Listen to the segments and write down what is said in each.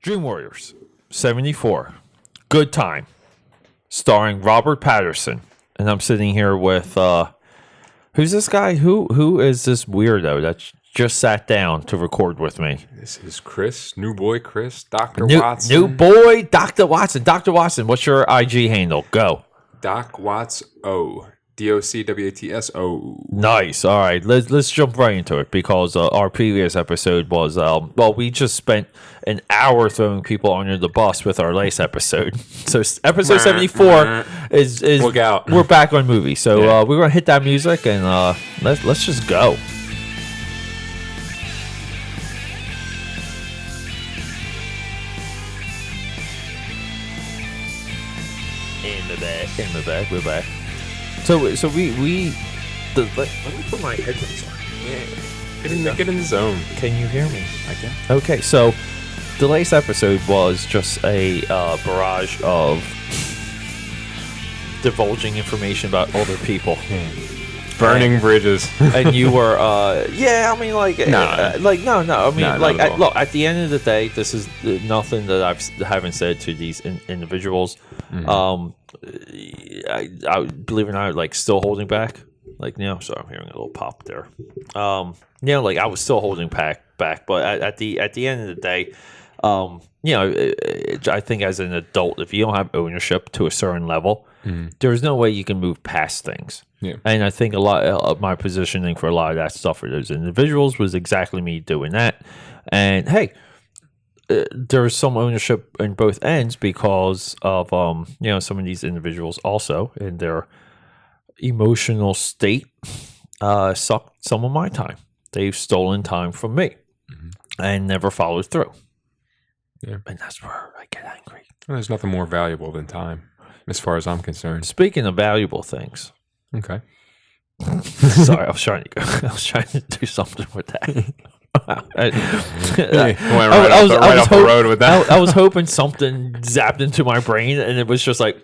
Dream Warriors 74. Good Time. Starring Robert Paterson. And I'm sitting here with who's this guy? Who is this weirdo that just sat down to record with me? This is Chris, new boy Chris, Dr. Watson. New boy, Dr. Watson. Dr. Watson, what's your IG handle? Go. Doc Watts O. DOCWATSO. Nice. All right, let's jump right into it because our previous episode was we just spent an hour throwing people under the bus with our last episode. So episode 74 is Look out. We're back on movie. So we're gonna hit that music and let's just go. In the back, we're back. So let me put my headphones on. Yeah. Get in the zone. Can you hear me? I can. Okay, so the latest episode was just a barrage of divulging information about other people. Burning bridges. And you were, I mean, like, no. I mean, No, like, not at all. look, at the end of the day, this is nothing that I haven't said to these individuals. Mm-hmm. I believe it or not, like, still holding back. Like, so I'm hearing a little pop there. Like, I was still holding back, but at the end of the day, I think as an adult, if you don't have ownership to a certain level, there's no way you can move past things. Yeah. And I think a lot of my positioning for a lot of that stuff for those individuals was exactly me doing that. And hey, there's some ownership in both ends because of some of these individuals also in their emotional state sucked some of my time. They've stolen time from me and never followed through. Yeah. And that's where I get angry. Well, there's nothing more valuable than time, as far as I'm concerned. Speaking of valuable things. Okay. Sorry, I was trying to do something with that. Right off the road with that. I was hoping something zapped into my brain, and it was just like,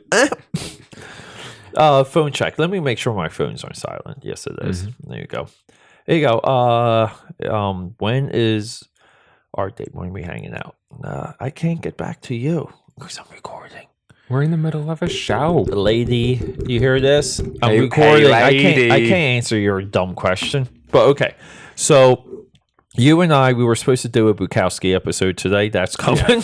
phone check. Let me make sure my phone's on silent. Yes, it is. There you go. When is our date? When are we hanging out? I can't get back to you because I'm recording. We're in the middle of a show. Lady, you hear this? I'm Hey, recording. lady. I can't answer your dumb question. But okay. So you and I, we were supposed to do a Bukowski episode today. That's coming.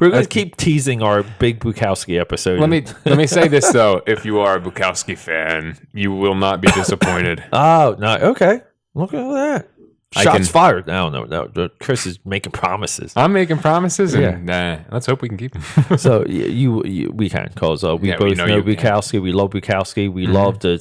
We're going to keep teasing our big Bukowski episode. Let me say this though: if you are a Bukowski fan, you will not be disappointed. Oh, no. Okay. Look at that. Shots fired. No. Chris is making promises. I'm making promises, and let's hope we can keep them. So we can, because we both know Bukowski. We love Bukowski. We love the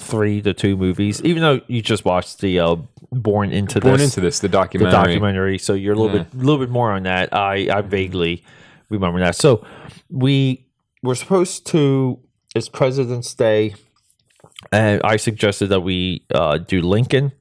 2 movies. Even though you just watched the Born Into This, the documentary. So you're a little bit more on that. I vaguely remember that. So we're supposed to. It's President's Day, and I suggested that we do Lincoln.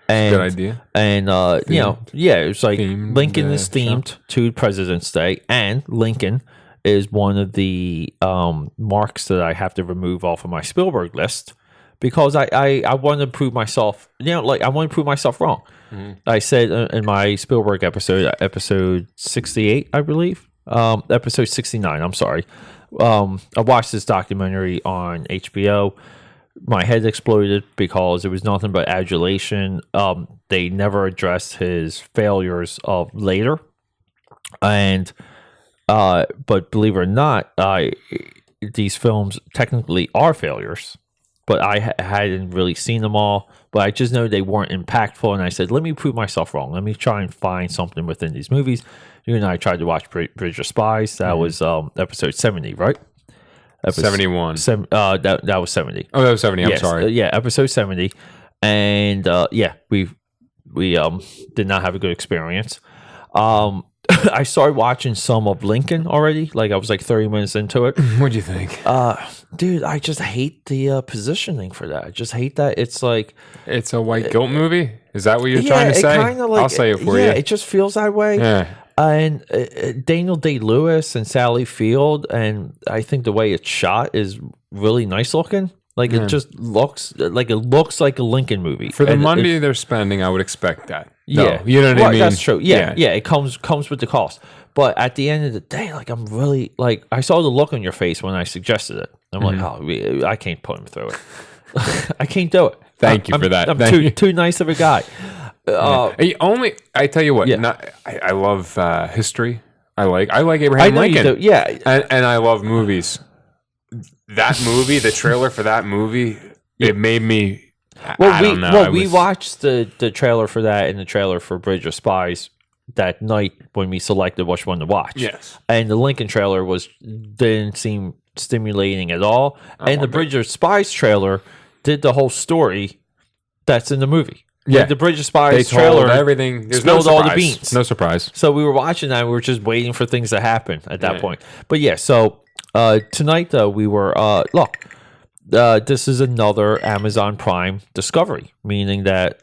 And, good idea. And, it's like Lincoln is themed to President's Day, and Lincoln is one of the marks that I have to remove off of my Spielberg list because I want to prove myself, I want to prove myself wrong. I said in my Spielberg episode 68, I believe, episode 69, I'm sorry. I watched this documentary on HBO. My head exploded because it was nothing but adulation. They never addressed his failures of later, and but believe it or not, these films technically are failures. But I hadn't really seen them all. But I just know they weren't impactful, and I said, "Let me prove myself wrong. Let me try and find something within these movies." You and I tried to watch Bridge of Spies. That was episode 70, right? 71. That was 70. Oh, that was 70. I'm sorry. Episode 70, and we did not have a good experience. I started watching some of Lincoln already. Like, I was like 30 minutes into it. What'd you think? Dude, I just hate the positioning for that. I just hate that it's like it's a white guilt movie. Is that what you're trying to say? I'll say it for you. Yeah, it just feels that way. Yeah. And Daniel Day-Lewis and Sally Field, and I think the way it's shot is really nice looking. Like it just looks like a Lincoln movie. For the money they're spending, I would expect that. Yeah, you know what I mean. That's true. Yeah, it comes with the cost. But at the end of the day, like I'm really like I saw the look on your face when I suggested it. I'm like, oh, I can't put him through it. I can't do it. Thank you for that. I'm too nice of a guy. I tell you what, I love history. I like Abraham Lincoln. Yeah, and I love movies. That movie, the trailer for that movie, it made me. I don't know. We watched the trailer for that and the trailer for Bridge of Spies that night when we selected which one to watch. Yes, and the Lincoln trailer didn't seem stimulating at all, and the Bridge of Spies trailer did the whole story that's in the movie. Yeah, like the Bridge of Spies trailer, everything. There's spilled all the beans. No surprise. So we were watching that. We were just waiting for things to happen at that point. But yeah, so tonight though we were this is another Amazon Prime discovery, meaning that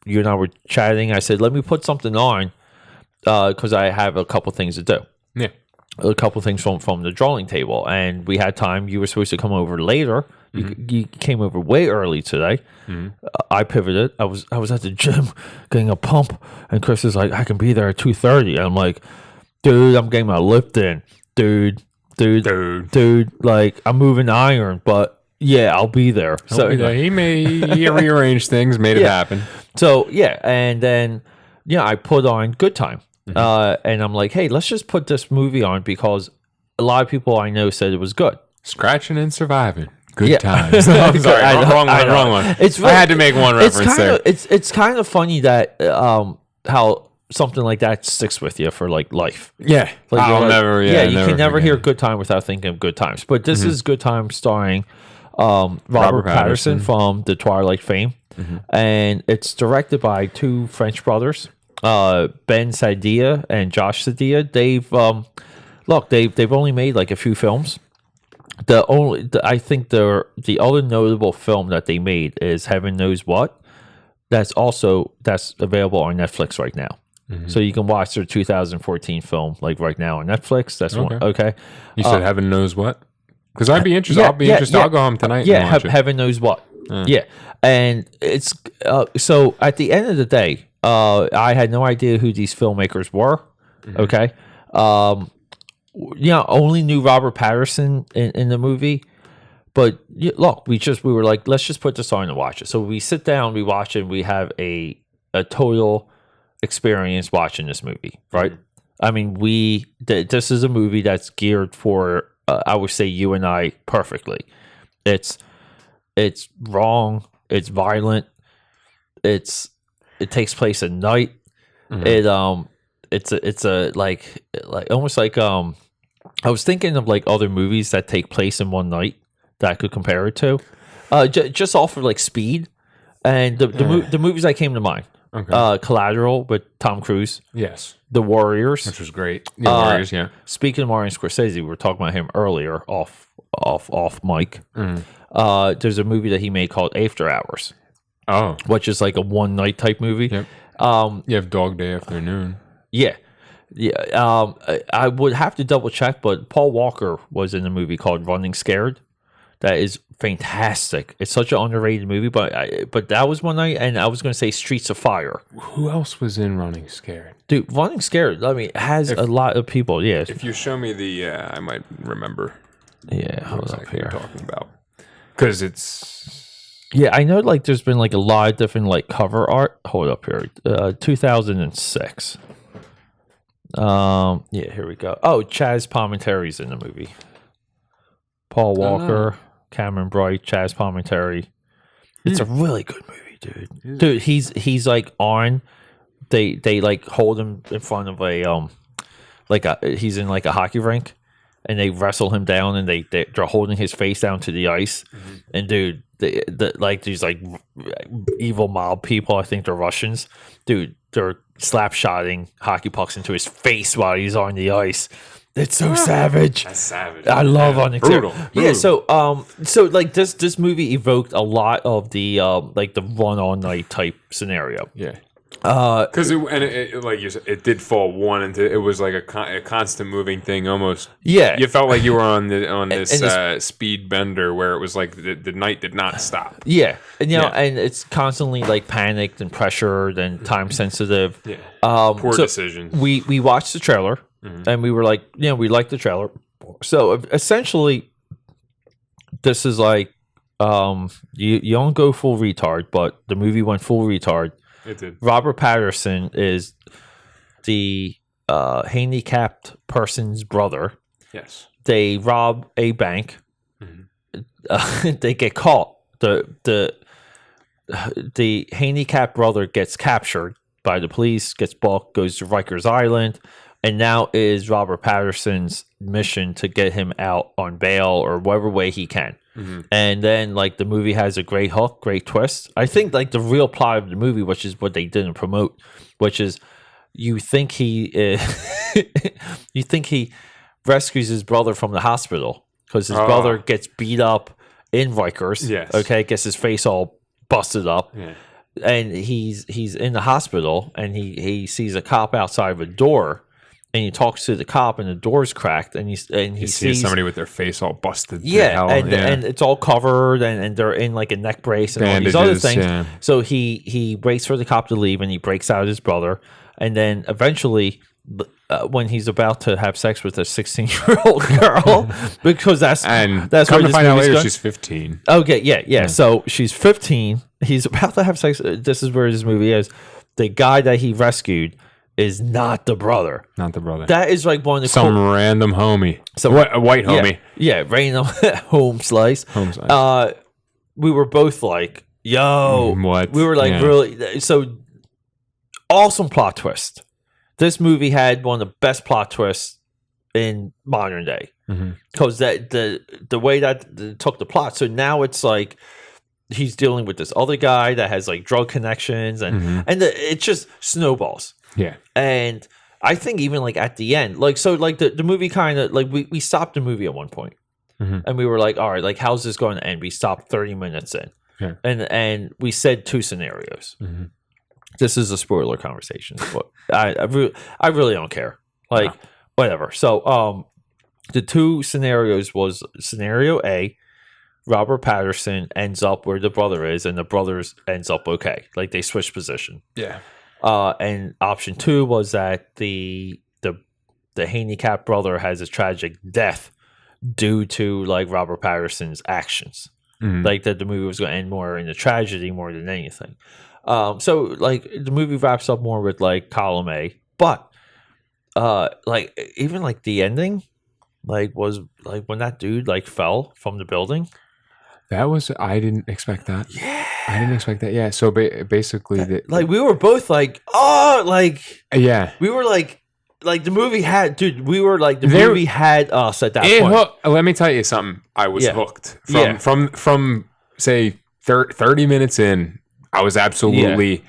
you and I were chatting. I said, let me put something on because I have a couple things to do. Yeah, a couple things from the drawing table, and we had time. You were supposed to come over later. You came over way early today. I pivoted. I was at the gym getting a pump, and Chris is like, I can be there at 2:30. I'm like, dude, I'm getting my lift in, dude. Like I'm moving iron, but yeah, I'll be there. So he rearranged things, made it happen. So yeah, and then I put on Good Time, and I'm like, hey, let's just put this movie on because a lot of people I know said it was good. Scratching and Surviving. Good times. I'm sorry, wrong one. I had to make one reference there. It's kind of funny that how something like that sticks with you for like life. Yeah, like, I'll never. Yeah, you can never hear Good Time without thinking of Good Times. But this is Good Time starring Robert Paterson from the Twilight fame, and it's directed by two French brothers, Ben Sadia and Josh Sadia. They've only made like a few films. I think the other notable film that they made is Heaven Knows What. That's available on Netflix right now. So you can watch their 2014 film like right now on Netflix. That's one. Okay. You said Heaven Knows What? Because I'd be interested. I'll be interested. I'll go home tonight. Yeah, and watch Heaven Knows What. Yeah, and it's so at the end of the day, I had no idea who these filmmakers were. Okay. Only knew Robert Paterson in the movie, but look, we were like, let's just put this on and watch it. So we sit down, we watch it, and we have a total experience watching this movie, right? I mean, this is a movie that's geared for, I would say, you and I perfectly. It's wrong, it's violent, it takes place at night. It's a like almost like I was thinking of like other movies that take place in one night that I could compare it to, just off of like speed, and the movies that came to mind. Okay. Collateral with Tom Cruise. Yes. The Warriors, which was great. The Warriors, yeah. Speaking of Martin Scorsese, we were talking about him earlier off mic. There's a movie that he made called After Hours. Oh, which is like a one night type movie. Yep. You have Dog Day Afternoon. Yeah. I would have to double check, but Paul Walker was in a movie called Running Scared. That is fantastic. It's such an underrated movie, but that was one night, and I was going to say Streets of Fire. Who else was in Running Scared? Dude, Running Scared, I mean, has a lot of people, yeah. If you show me the, I might remember. Yeah, hold up here. You're talking about. Because it's... Yeah, I know, like, there's been, like, a lot of different, like, cover art. Hold up here. 2006. Yeah, here we go. Oh, Chaz Palminteri's in the movie. Paul Walker, Cameron Bright, Chaz Palminteri. It's a really good movie, dude. Dude, he's like on. They like hold him in front of a he's in like a hockey rink, and they wrestle him down, and they're holding his face down to the ice, and dude, like these like evil mob people. I think they're Russians, dude. They're slap-shotting hockey pucks into his face while he's on the ice. It's so savage. That's savage. I love on brutal. Yeah, so like this movie evoked a lot of the like the run all night type scenario. Yeah. Because it like you said, it did fall one into it was like a constant moving thing almost. Yeah, you felt like you were on this speed bender where it was like the night did not stop. Yeah, and and it's constantly like panicked and pressured and time sensitive. Yeah, poor decisions. We watched the trailer. and we were like, we liked the trailer. So essentially, this is like, you don't go full retard, but the movie went full retard. It did. Robert Paterson is the handicapped person's brother. Yes. They rob a bank. They get caught. The handicapped brother gets captured by the police, gets booked, goes to Rikers Island, and now is Robert Paterson's mission to get him out on bail or whatever way he can. And then like the movie has a great hook, great twist. I think like the real plot of the movie, which is what they didn't promote, which is you think he rescues his brother from the hospital because his brother gets beat up in Rikers. Yes. Okay, gets his face all busted up. Yeah. And he's in the hospital and he sees a cop outside of a door. And he talks to the cop, and the door's cracked, and he sees somebody with their face all busted. And it's all covered, and they're in like a neck brace and bandages, all these other things. Yeah. So he waits for the cop to leave, and he breaks out his brother, and then eventually, when he's about to have sex with a 16-year-old girl, because that's come where to find out later going. She's 15. Okay, yeah. So she's 15. He's about to have sex. This is where this movie is. The guy that he rescued is not the brother. Not the brother. That is like one of the random homie. A white homie. Yeah, random home slice. We were both like, yo. What? We were like really so awesome plot twist. This movie had one of the best plot twists in modern day. Because the way that it took the plot. So now it's like he's dealing with this other guy that has like drug connections and it just snowballs. Yeah. And I think even like at the end, like, so like the movie kind of like we stopped the movie at one point and we were like, all right, like how's this going to end? We stopped 30 minutes in and we said two scenarios. This is a spoiler conversation, but I really don't care. Like whatever. So the two scenarios was scenario A, Robert Paterson ends up where the brother is and the brothers ends up okay. Like they switch position. Yeah. And option 2 was that the handicapped brother has a tragic death due to like Robert Paterson's actions. Like that the movie was going to end more in a tragedy more than anything. So like the movie wraps up more with like column A, but like even like the ending like was like when that dude like fell from the building. I didn't expect that. Yeah. I didn't expect that. Yeah. So basically, like we were both like, oh, like, yeah. We were like the movie had, dude, we were like, movie had us at that point. Let me tell you something. I was hooked from say 30 minutes in. I was absolutely,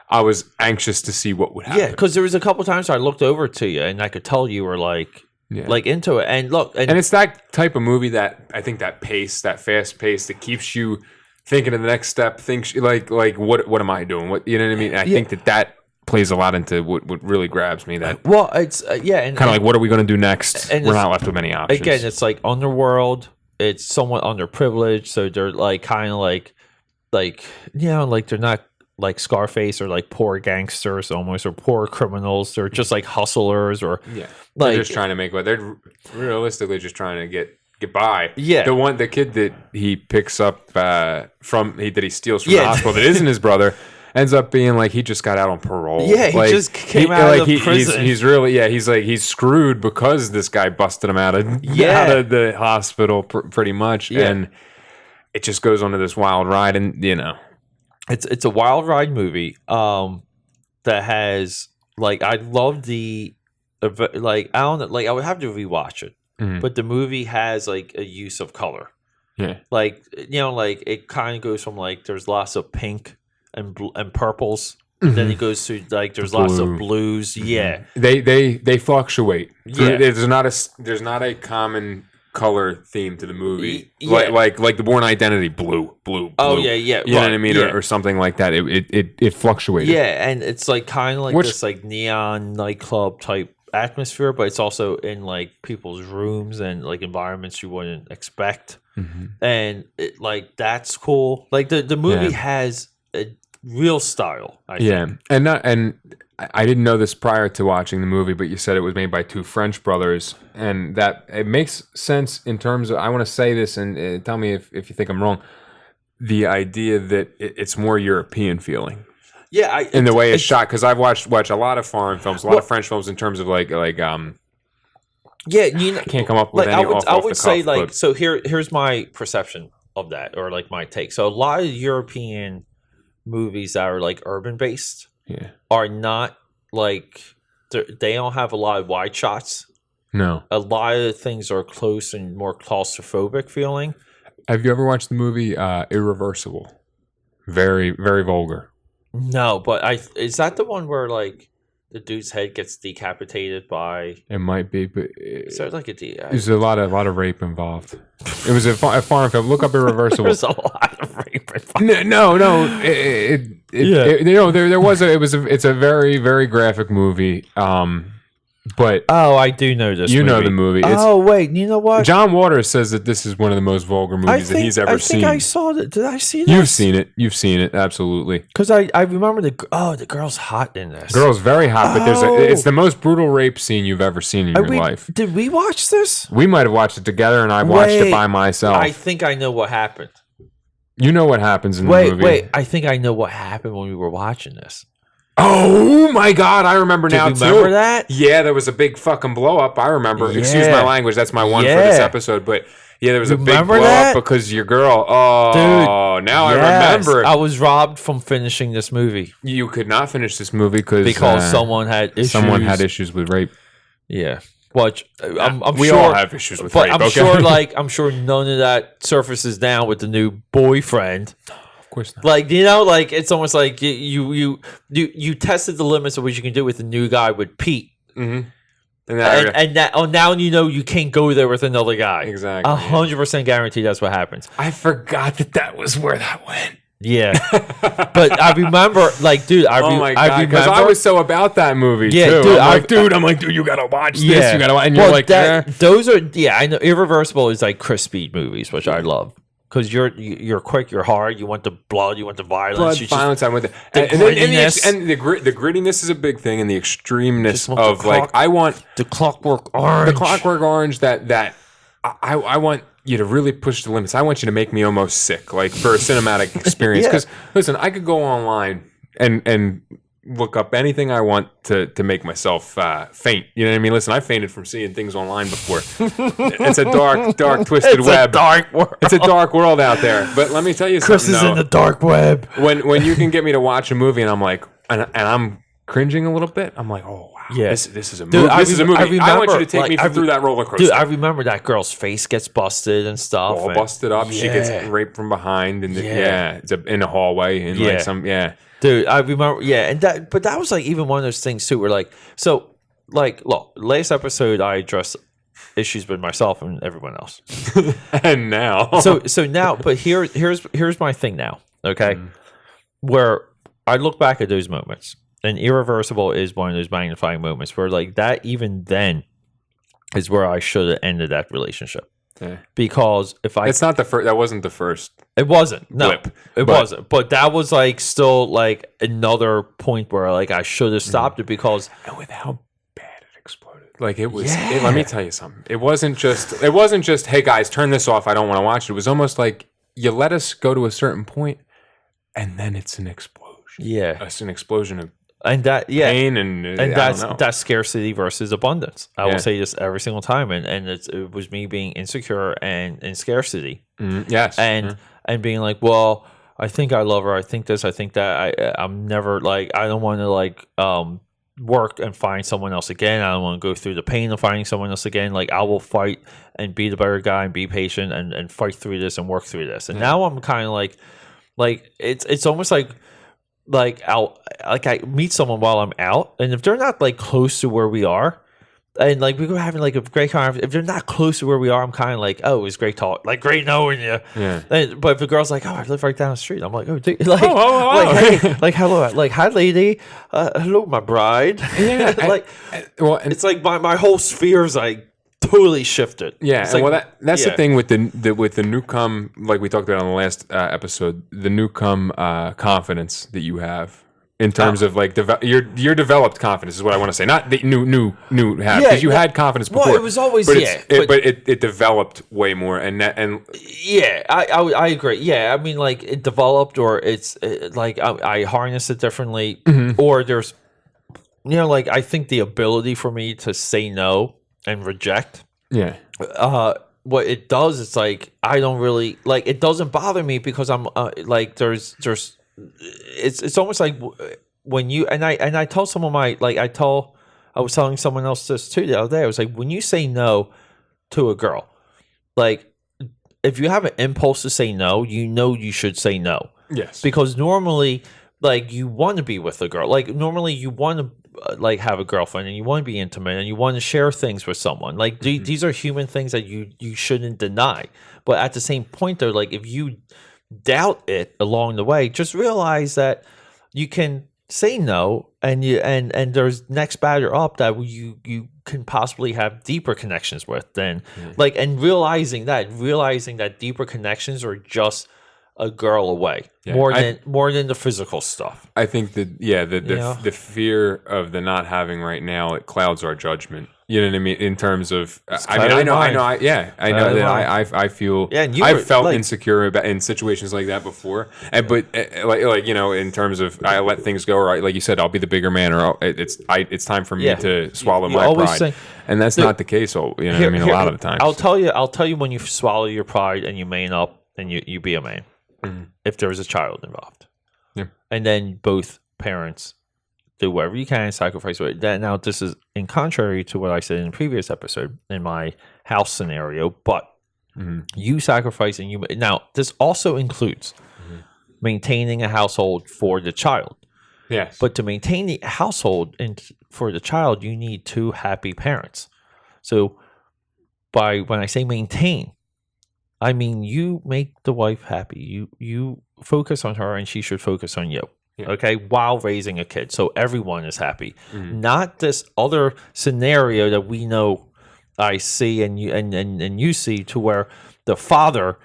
I was anxious to see what would happen. Yeah. Cause there was a couple times I looked over to you and I could tell you were like, like into it, and look, and it's that type of movie that I think that fast pace that keeps you thinking of the next step. Thinks like what am I doing? What, you know what I mean? And I think that plays a lot into what really grabs me. That it's and kind of like what are we going to do next? And we're not left with many options. Again, it's like underworld. It's somewhat underprivileged, so they're like kind of like like they're not like Scarface or like poor gangsters almost or poor criminals. They're just like hustlers or they're just trying to make what they're realistically just trying to get by. Yeah, the kid that he picks up that he steals from the hospital that isn't his brother ends up being like he just got out on parole. Yeah, he just came out of prison. He's really he's screwed because this guy busted him out of the hospital pretty much, and it just goes on to this wild ride, and It's a wild ride movie that has like I love the like I don't know, like I would have to rewatch it, but the movie has like a use of color. Yeah, like like it kind of goes from like there's lots of pink and purples, and then it goes to like there's lots of blues. Yeah, they fluctuate. Yeah, there's not a common color theme to the movie, like the Bourne Identity, blue. Oh yeah, you know what I mean, or something like that. It fluctuated. Yeah, and it's like kind of like this like neon nightclub type atmosphere, but it's also in like people's rooms and like environments you wouldn't expect, and it, like that's cool. Like the movie has a real style. I think. And I didn't know this prior to watching the movie, but you said it was made by two French brothers, and that it makes sense in terms of. I want to say this, and tell me if you think I'm wrong. The idea that it's more European feeling. Yeah, in the way it's shot, because I've watched a lot of foreign films, a lot of French films in terms of like yeah, you know, I can't come up with any I would the say cuff, like but, so here's my perception of that, or like my take. So a lot of European movies that are like urban based are not like they don't have a lot of wide shots. No, a lot of things are close and more claustrophobic feeling. Have you ever watched the movie Irreversible? Very, very vulgar. No, but is that the one where like the dude's head gets decapitated by? It might be, but is there like there's a lot of rape involved. It was a foreign film. Look up Irreversible. There's a lot of rape involved. No. It's a very, very graphic movie. But I do know this. You know the movie. Wait, you know what? John Waters says that this is one of the most vulgar movies that he's ever seen. I saw it. Did I see this? You've seen it, absolutely. Because I remember the girl's hot in this. Girl's very hot, but it's the most brutal rape scene you've ever seen in your life. Did we watch this? We might have watched it together, and I watched it by myself. I think I know what happened. You know what happens in the movie. Wait, I think I know what happened when we were watching this. Oh my God! I remember now too. Remember that? Yeah, there was a big fucking blow up. I remember. Yeah. Excuse my language. That's my one for this episode. But yeah, there was a big blow up because your girl. Oh, dude, now I remember. I was robbed from finishing this movie. You could not finish this movie because someone had issues. Someone had issues with rape. Yeah. But we sure, all have issues with rape. I'm sure none of that surfaces now with the new boyfriend. Of course not. Like, you know, like it's almost like you tested the limits of what you can do with the new guy with Pete, and now you know you can't go there with another guy. Exactly, 100% guarantee that's what happens. I forgot that was where that went. Yeah, but I remember, like, dude, I remember because I was so about that movie. Yeah, too. I'm like, dude, you gotta watch this. You gotta watch, and you're like, those are I know. Irreversible is like Chris Speed movies, which I love. Because you're quick, you're hard, you want the blood, you want the violence. Violence, I want the grittiness. And the grittiness is a big thing, and the extremeness of I want the Clockwork Orange. The Clockwork Orange that I want you to really push the limits. I want you to make me almost sick, like for a cinematic experience. Because listen, I could go online and look up anything I want to make myself faint. You know what I mean? Listen, I fainted from seeing things online before. It's a dark, twisted web. It's a dark world. It's a dark world out there. But let me tell you Chris something. Chris is in the dark web. When you can get me to watch a movie and I'm like, and I'm cringing a little bit, I'm like, oh wow, this is a movie. Dude, this is a movie. I want you to take like, me through that roller coaster. Dude, I remember that girl's face gets busted and stuff. All busted up. She gets raped from behind, and it's in a hallway, and like some Dude, I remember, but that was like even one of those things too, where like, so like, look, last episode I addressed issues with myself and everyone else, and now, so now, but here's my thing now, okay, where I look back at those moments, and Irreversible is one of those magnifying moments where like that even then is where I should have ended that relationship. Yeah. Because it's not the first. That wasn't the first. It wasn't. No, it wasn't. But that was like still like another point where like I should have stopped it because and with how bad it exploded, like it was. Let me tell you something. It wasn't just hey guys, turn this off. I don't want to watch it. It was almost like you let us go to a certain point, and then it's an explosion. Yeah, it's an explosion of. And that pain and that's scarcity versus abundance. I will say this every single time, and it was me being insecure and in scarcity. Yes, and being like, well, I think I love her. I think this. I think that. I'm never like I don't want to like work and find someone else again. I don't want to go through the pain of finding someone else again. Like I will fight and be the better guy and be patient and fight through this and work through this. And now I'm kind of like it's almost like I meet someone while I'm out, and if they're not like close to where we are, and like we were having like a great conversation, if they're not close to where we are, I'm kind of like, oh, it was great talk, like great knowing you. Yeah. But if the girl's like, oh, I live right down the street, I'm like, oh, dude, like, hey, like hello, like hi, lady, hello, my bride. Yeah. It's like my whole sphere's like totally shifted. Yeah, it's like, that's the thing with the newcome, like we talked about on the last episode, the newcome confidence that you have in terms of like your developed confidence is what I want to say. Not the new have, because you had confidence before. Well, it was always but it developed way more, and yeah, I agree. Yeah, I mean, like it developed, or it's like I harness it differently, or there's, like I think the ability for me to say no and reject. Yeah. What it does is like I don't really like it. Doesn't bother me because I'm like there's. It's almost like when you and I told someone I was telling someone else this too the other day. I was like, when you say no to a girl, like if you have an impulse to say no, you should say no. Yes. Because normally, like you want to be with a girl. Like normally you want to like have a girlfriend and you want to be intimate and you want to share things with someone. Like these are human things that you shouldn't deny. But at the same point, though, like if you doubt it along the way, just realize that you can say no, and there's next batter up that you can possibly have deeper connections with than like, and realizing that deeper connections are just a girl away more than the physical stuff. I think that the fear of the not having right now, it clouds our judgment. You know what I mean? In terms of, I know that I feel, I've felt like, insecure in situations like that before. But in terms of, I let things go, or like you said, I'll be the bigger man, or it's time for me to swallow my pride. And that's not the case. A lot of the time. I'll tell you when you swallow your pride and you man up and you be a man. Mm-hmm. If there was a child involved, and then both parents do whatever you can, sacrifice it. Now, this is in contrary to what I said in the previous episode in my house scenario, but you sacrifice and you. Now, this also includes maintaining a household for the child. Yes, but to maintain the household and for the child, you need two happy parents. So, when I say maintain, I mean, you make the wife happy. You focus on her, and she should focus on you. Yeah. Okay, while raising a kid, so everyone is happy. Not this other scenario that we know, I see, and you see, to where the father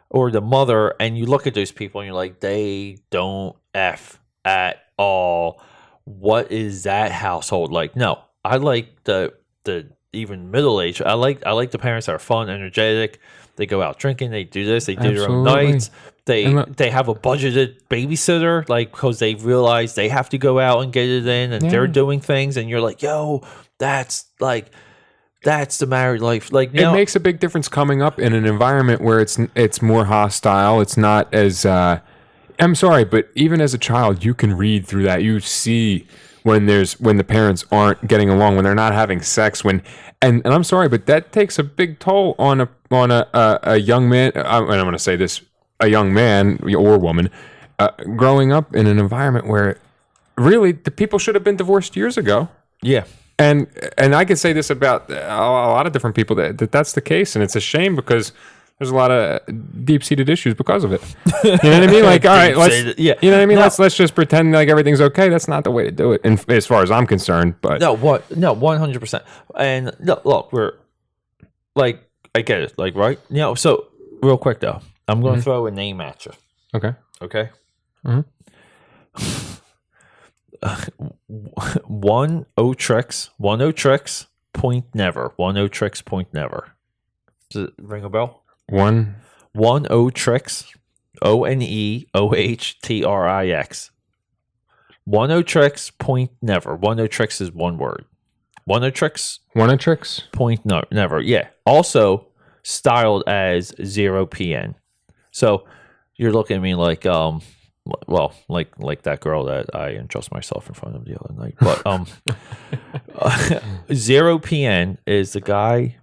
or the mother, and you look at those people, and you're like, they don't F at all. What is that household like? No, I like the even middle age. I like the parents that are fun, energetic. They go out drinking. They do this. They do their own nights. They have a budgeted babysitter, like, because they realize they have to go out and get it in, and they're doing things. And you're like, yo, that's the married life. Like, it makes a big difference coming up in an environment where it's more hostile. It's not as. I'm sorry, but even as a child, you can read through that. You see when the parents aren't getting along, when they're not having sex, and I'm sorry, but that takes a big toll on a young man. And I'm going to say this: a young man or woman growing up in an environment where really the people should have been divorced years ago. Yeah, and I can say this about a lot of different people that's the case, and it's a shame because there's a lot of deep-seated issues because of it. You know what I mean? Like, all right, you know what I mean? No. Let's just pretend like everything's okay. That's not the way to do it, and as far as I'm concerned. But no, 100%. And look, we're like, I get it, like, right? So real quick though, I'm going to throw a name at you. Okay. One O tricks, point never. One O tricks, point never. Does it ring a bell? One O tricks, ONEOHTRIX. One O tricks, point never. One O tricks is one word. One O tricks, point never. Yeah. Also styled as 0PN. So you're looking at me like like that girl that I undressed myself in front of the other night. But 0PN is the guy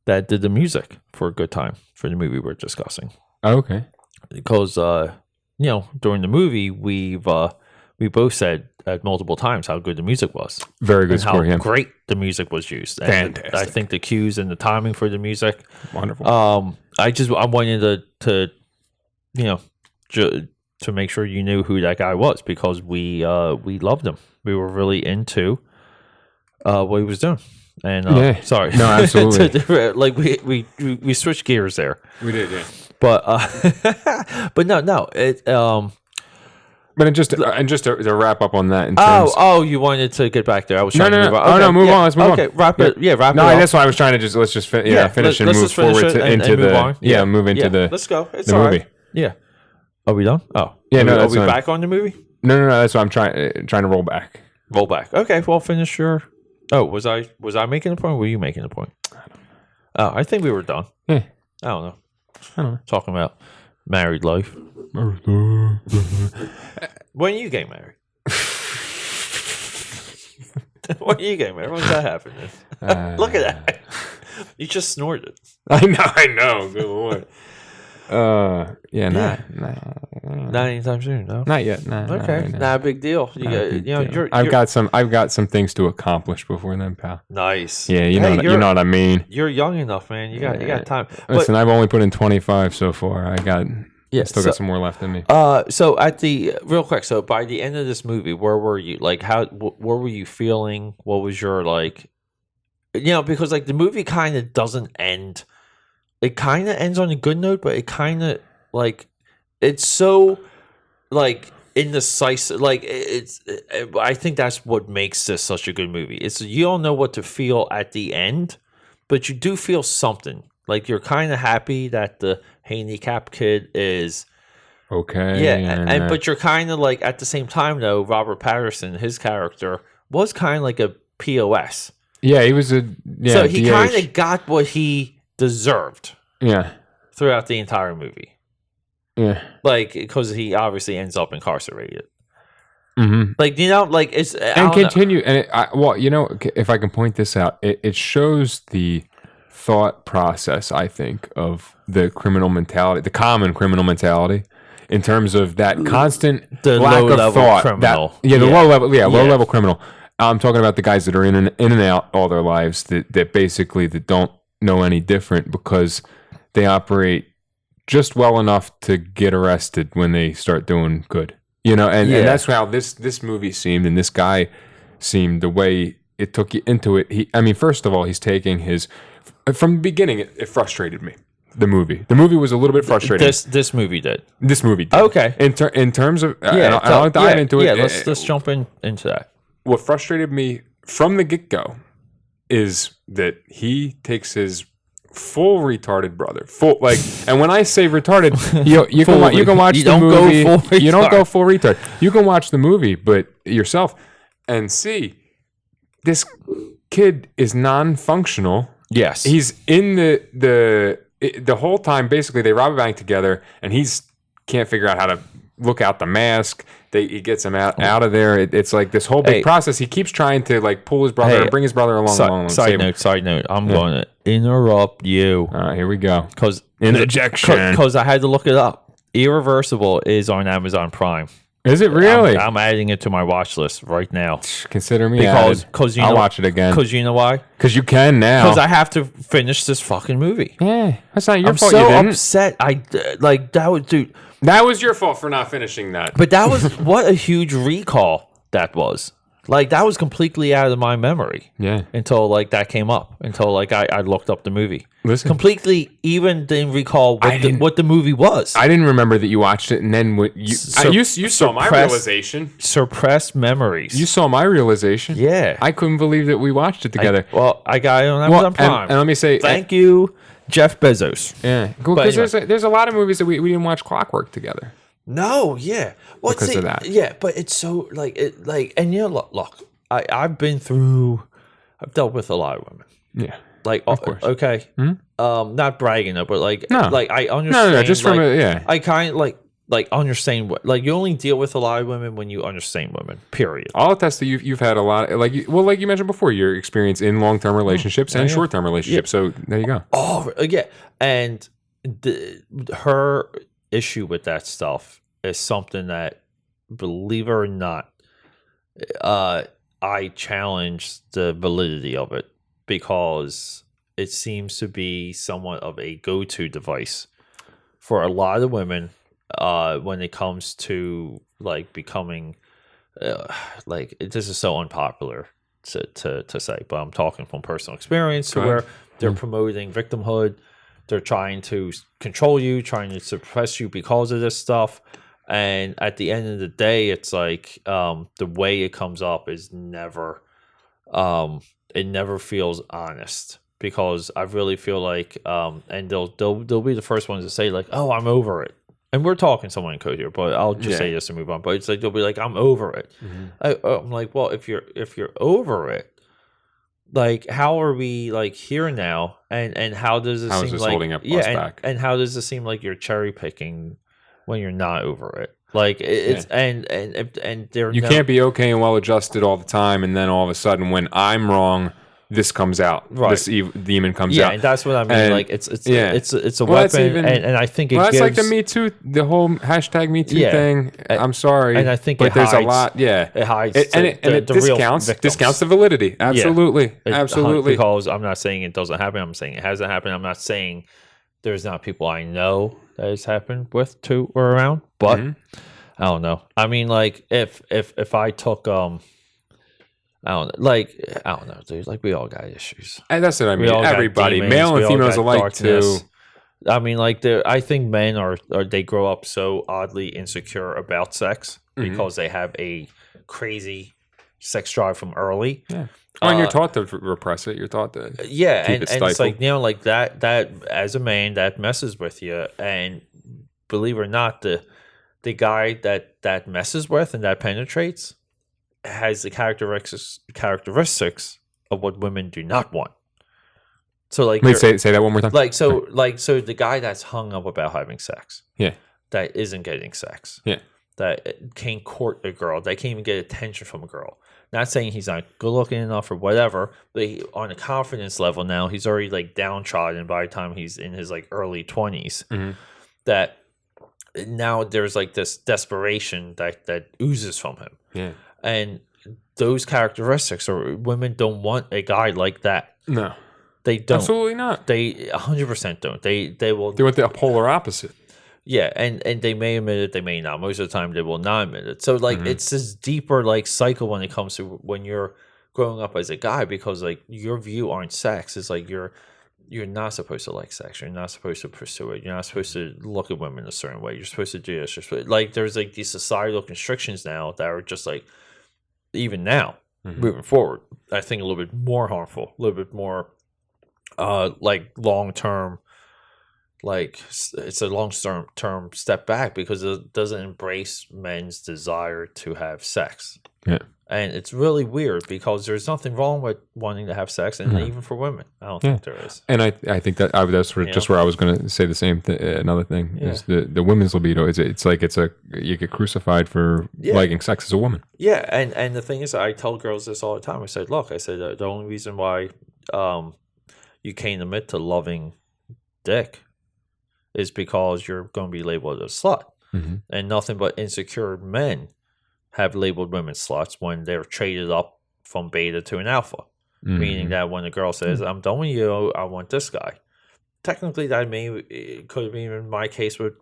that did the music for A Good Time for the movie we're discussing. Oh, okay. Because during the movie we both said at multiple times how good the music was. Very good score, how great the music was used. And fantastic. I think the cues and the timing for the music. Wonderful. I wanted to make sure you knew who that guy was, because we loved him. We were really into what he was doing. And sorry, no, absolutely. Like we switched gears there. We did, yeah. But but no. It But just to wrap up on that in terms. Oh, you wanted to get back there. I was trying to move on. Okay. Oh no, move on. Let's move on. Okay, wrap it. Yeah, wrap it. No, that's why I was trying to let's just finish and move forward into the move into the. Let's go. It's the all movie. Right. Yeah. Are we done? Oh, yeah. Are we back on the movie? No. That's what I'm trying to roll back. Roll back. Okay. Well, finish your. Oh, was I making a point? Or were you making a point? Oh, I think we were done. Yeah. I don't know. Talking about married life. When you get married? When you get married? When's that happening? Look at that. You just snorted. I know. Good lord. Not anytime soon. No, not yet. Okay, not a big deal. I've got some things to accomplish before then, pal. Nice. Yeah, you know what I mean. You're young enough, man. You got time. Listen, I've only put in 25 so far. I still got some more left in me. So real quick. So by the end of this movie, where were you? Like, what were you feeling? What was your like? Because like the movie kind of doesn't end. It kind of ends on a good note, but it kind of like it's so like indecisive. Like I think that's what makes this such a good movie. It's you don't know what to feel at the end, but you do feel something. Like you're kind of happy that the handicapped kid is okay. Yeah, but you're kind of like at the same time though. Robert Paterson, his character was kind of like a POS. Yeah, he was so he kind of got what he deserved. Yeah. Throughout the entire movie. Yeah. Like because he obviously ends up incarcerated. Mm-hmm. Like like it's and continue and if I can point this out, it shows the thought process I think of the criminal mentality, the common criminal mentality. In terms of that constant lack of thought, criminal. Low level criminal. I'm talking about the guys that are in and out all their lives that basically that don't know any different because they operate just well enough to get arrested when they start doing good. And that's how this movie seemed and this guy seemed the way it took you into it. First of all, he's taking his from the beginning. It frustrated me. The movie was a little bit frustrating. This movie did. This movie did. Okay. In terms of I'll dive into it. Yeah, let's jump into that. What frustrated me from the get-go is that he takes his full retarded brother. And when I say retarded, you can watch the movie. You don't go full retard. You can watch the movie, but yourself and see this kid is non-functional. Yes, he's in the whole time. Basically, they rob a bank together, and can't figure out how to look out the mask. He gets him out of there. It's like this whole big process. He keeps trying to like pull his brother and bring his brother along. Side note. I'm going to interrupt you. Here we go. Because interjection. Because I had to look it up. Irreversible is on Amazon Prime. Is it really? I'm adding it to my watch list right now. Consider me because I'll watch it again. Because you know why? Because you can now. Because I have to finish this fucking movie. Yeah, that's not your fault. I'm so so upset. Dude. That was your fault for not finishing that. But that was what a huge recall that was. Like that was completely out of my memory. Yeah. Until like that came up. Until like I looked up the movie. Listen. Completely even didn't recall what the movie was. I didn't remember that you watched it, and then you saw my realization. Suppressed memories. You saw my realization. Yeah. I couldn't believe that we watched it together. I got it on Amazon Prime. And let me say thank you, Jeff Bezos. Yeah. Because there's a lot of movies that we didn't watch Clockwork together. No, yeah. Well, because of that. Yeah, but it's so and look, I've dealt with a lot of women. Yeah. Like, of course. Okay. Mm-hmm. Not bragging though, but like I understand. No, just from I kind of like understand what you only deal with a lot of women when you understand women. Period. I'll attest that you've had a lot like you mentioned before, your experience in long-term relationships and short-term relationships. Yeah. So there you go. Oh yeah, and her issue with that stuff is something that, believe it or not, I challenge the validity of it because it seems to be somewhat of a go-to device for a lot of women when it comes to like becoming this is so unpopular to say, but I'm talking from personal experience where they're promoting victimhood. They're trying to control you, trying to suppress you because of this stuff. And at the end of the day, it's like the way it comes up is never, it never feels honest, because I really feel like, and they'll be the first ones to say like, "Oh, I'm over it." And we're talking someone in code here, but I'll just say this to move on. But it's like they'll be like, "I'm over it." I'm like, well, if you're over it, like, how are we like here now? And how does it seem like holding up us back? And how does it seem like you're cherry picking when you're not over it? Like it's and they're you can't be okay and well adjusted all the time, and then all of a sudden when I'm wrong, this comes out. Right. This demon comes out. Yeah, and that's what I mean. And, like it's a weapon, and I think it that's gives, like the Me Too, the whole hashtag Me Too thing. I'm sorry, and I think, but it there's hides, a lot. Yeah, it hides, it discounts the validity. Absolutely, absolutely. Because I'm not saying it doesn't happen. I'm saying it hasn't happened. I'm not saying there's not people I know that it's happened with to or around, but I don't know. I mean, like if I took I don't know, dude. Like, we all got issues. And that's what I mean. Everybody, male and females alike too. I mean, like, I think men are they grow up so oddly insecure about sex because they have a crazy sex drive from early. Yeah. And you're taught to repress it. You're taught to keep it and it's like, you know, like that as a man, that messes with you. And believe it or not, the guy that messes with and that penetrates has the characteristics of what women do not want. So, like, wait, say that one more time. So the guy that's hung up about having sex, that isn't getting sex, that can't court a girl, that can't even get attention from a girl. Not saying he's not good looking enough or whatever, but on a confidence level now, he's already like downtrodden by the time he's in his like early 20s. That now there's like this desperation that oozes from him. Yeah. And those characteristics, or women don't want a guy like that. No, they don't. Absolutely not. They 100% don't. They will. They want the polar opposite. Yeah, and they may admit it, they may not. Most of the time, they will not admit it. So, like, it's this deeper like cycle when it comes to when you're growing up as a guy, because like your view on sex is like you're not supposed to like sex. You're not supposed to pursue it. You're not supposed to look at women a certain way. You're supposed to do this. Like, there's like these societal constrictions now that are just like, even now, moving forward, I think a little bit more harmful, a little bit more like long-term, like it's a long-term step back, because it doesn't embrace men's desire to have sex. Yeah. And it's really weird, because there's nothing wrong with wanting to have sex, and even for women, I don't think there is. And I think that that's sort of just where I was going to say the same thing. Another thing is the women's libido. It's like you get crucified for liking sex as a woman. Yeah, and the thing is, I tell girls this all the time. I said, look, the only reason why you can't admit to loving dick is because you're going to be labeled as a slut, and nothing but insecure men have labeled women sluts when they're traded up from beta to an alpha. Meaning that when a girl says, I'm done with you, I want this guy. Technically, that could have been my case with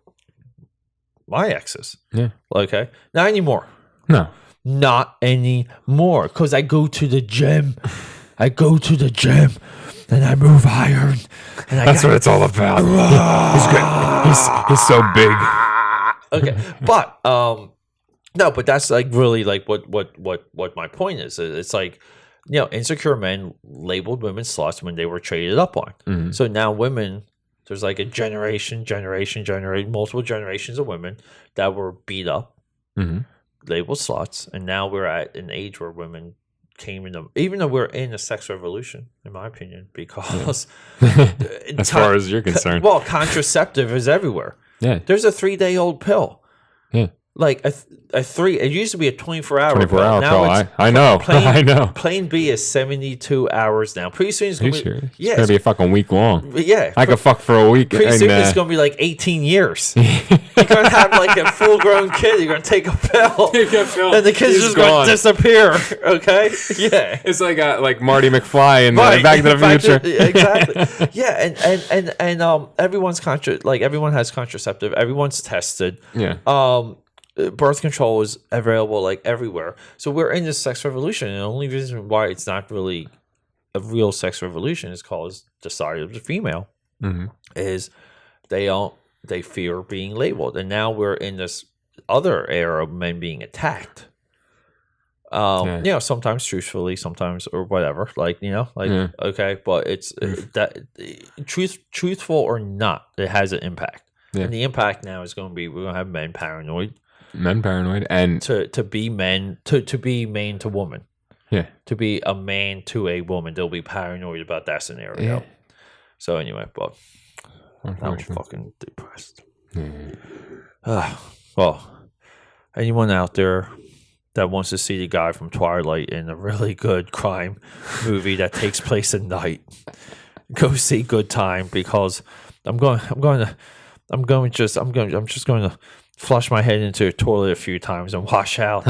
my exes. Yeah. Okay. Not anymore. No. Not anymore. Because I go to the gym. And I move iron. And that's what it's all about. He's so big. Okay. But no, but that's like really like what my point is. It's like, you know, insecure men labeled women sluts when they were traded up on. So now women, there's like a generation, multiple generations of women that were beat up, labeled sluts, and now we're at an age where women came into, even though we're in a sex revolution, in my opinion, because as far as you're concerned, well, contraceptive is everywhere. Yeah, there's a 3-day-old pill. Yeah. Like a 3, it used to be a 24-hour pill. Now pill. I know. I know. Plain B is 72 hours now. Pretty soon it's going to be... Yeah, it's going to be a fucking week long. Yeah. I could fuck for a week. Pretty soon it's going to be like 18 years. You're going to have like a full-grown kid. You're going to take a pill. And the kid's just going to disappear. Okay? Yeah. It's like Marty McFly in Back to the Future. Exactly. Yeah, and everyone's everyone has contraceptive. Everyone's tested. Yeah. Birth control is available like everywhere. So we're in this sex revolution, and the only reason why it's not really a real sex revolution is because the side of the female is they fear being labeled. And now we're in this other era of men being attacked. You know, sometimes truthfully, sometimes or whatever. Like, you know, like okay, but it's that truthful or not, it has an impact. Yeah. And the impact now is going to be we're going to have men paranoid, and to be men to be man to woman. Yeah, to be a man to a woman, they'll be paranoid about that scenario. Yeah. So anyway, but I'm fucking depressed. Well, anyone out there that wants to see the guy from Twilight in a really good crime movie that takes place at night, go see Good Time, because I'm just going to flush my head into a toilet a few times and wash out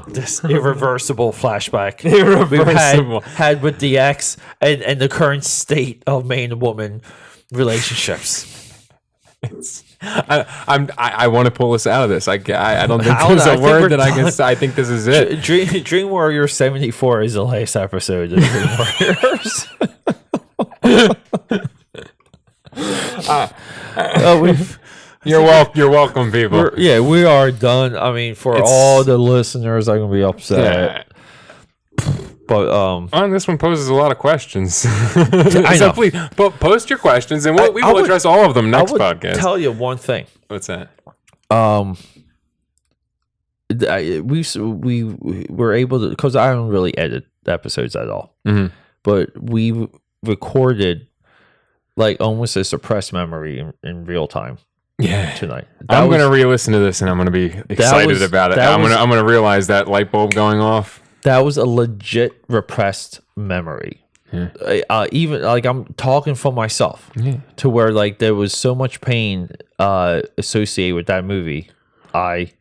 this irreversible flashback we've had with the ex and the current state of man and woman relationships. I want to pull us out of this. I don't think there's a word that I can say. I think this is it. Dream Warrior 74 is the last episode of Dream Warriors. You're welcome, people. We are done. I mean, all the listeners are going to be upset. But on this one poses a lot of questions. I know. So please post your questions, and we will address all of them next podcast. I'll tell you one thing. What's that? We were able to, because I don't really edit episodes at all, but we recorded like almost a suppressed memory in real time. Yeah, tonight. I'm going to re-listen to this, and I'm going to be excited about it. I'm going to realize that light bulb going off. That was a legit repressed memory. Yeah. Even like I'm talking for myself, to where like there was so much pain associated with that movie. I've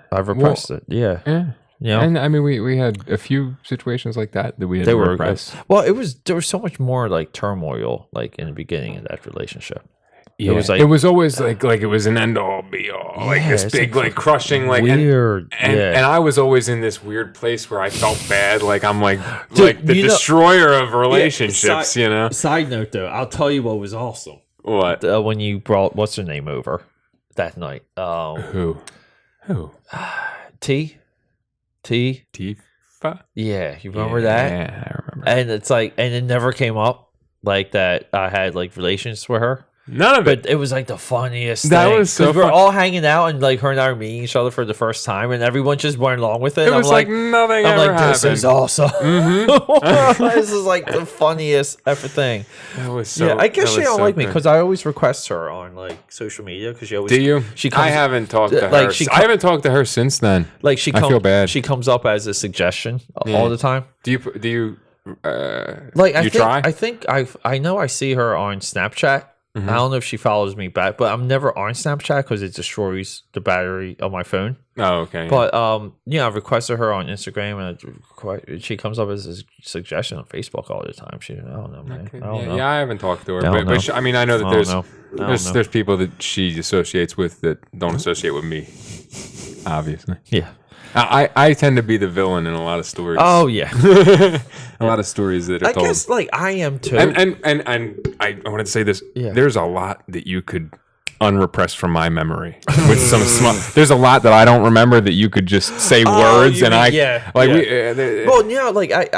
repressed it. Yeah. You know? And I mean, we had a few situations like that we had to repress. Well, there was so much more like turmoil like in the beginning of that relationship. Yeah. It was always like it was an end all be all, like this big like crushing like weird, and I was always in this weird place where I felt bad, like I'm like the destroyer of relationships, you know. Side note though, I'll tell you what was awesome. What? When you brought what's her name over that night? Who? Tifa? Yeah, you remember that? Yeah, I remember. And it's like, and it never came up like that. I had like relations with her. None of it. But it was like the funniest that thing. Was so we're all hanging out and like her and I are meeting each other for the first time, and everyone just went along with it. It was like nothing ever happened. This is awesome. This is like the funniest ever thing. That was so. I guess she don't like me because I always request her on like social media because she always. Do you? She comes, I haven't talked to her. I haven't talked to her since then. Like I feel bad. She comes up as a suggestion all the time. Do you? I think I know I see her on Snapchat. I don't know if she follows me back, but I'm never on Snapchat because it destroys the battery of my phone. Oh, okay. But I've requested her on Instagram, and she comes up as a suggestion on Facebook all the time. I don't know, man. Okay. I don't know. I haven't talked to her, but I mean, I know that there's people that she associates with that don't associate with me. Obviously, yeah. I tend to be the villain in a lot of stories. Oh yeah, a lot of stories that are told. I guess like I am too. And I wanted to say this. Yeah. There's a lot that you could unrepress from my memory. With some small, there's a lot that I don't remember that you could just say words and I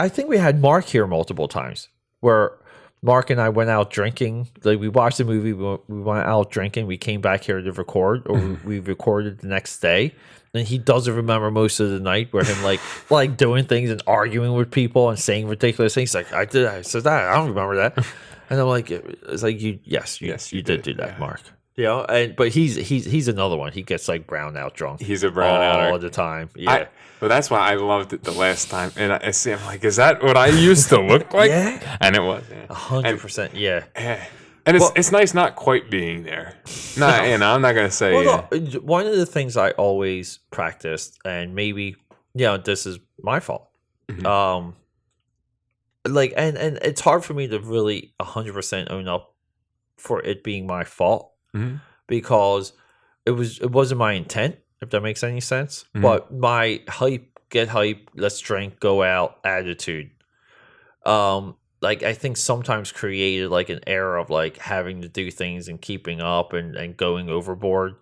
think we had Mark here multiple times where Mark and I went out drinking. Like we watched the movie, we went out drinking. We came back here to record, or we recorded the next day. And he doesn't remember most of the night where him like doing things and arguing with people and saying ridiculous things. Like I said that I don't remember that. And I'm like, it's like you did do that, Mark. You know, but he's another one. He gets like brown out drunk. He's a brown out all the time. Yeah. But that's why I loved it the last time. And I see, I'm like, is that what I used to look like? Yeah. And it was. 100%. Yeah. And it's nice not quite being there. I'm not going to say. Well, one of the things I always practiced, and maybe, this is my fault. Mm-hmm. And it's hard for me to really 100% own up for it being my fault because it wasn't my intent, if that makes any sense. Mm-hmm. But my get hype, let's drink, go out attitude. I think sometimes created like an era of like having to do things and keeping up and going overboard.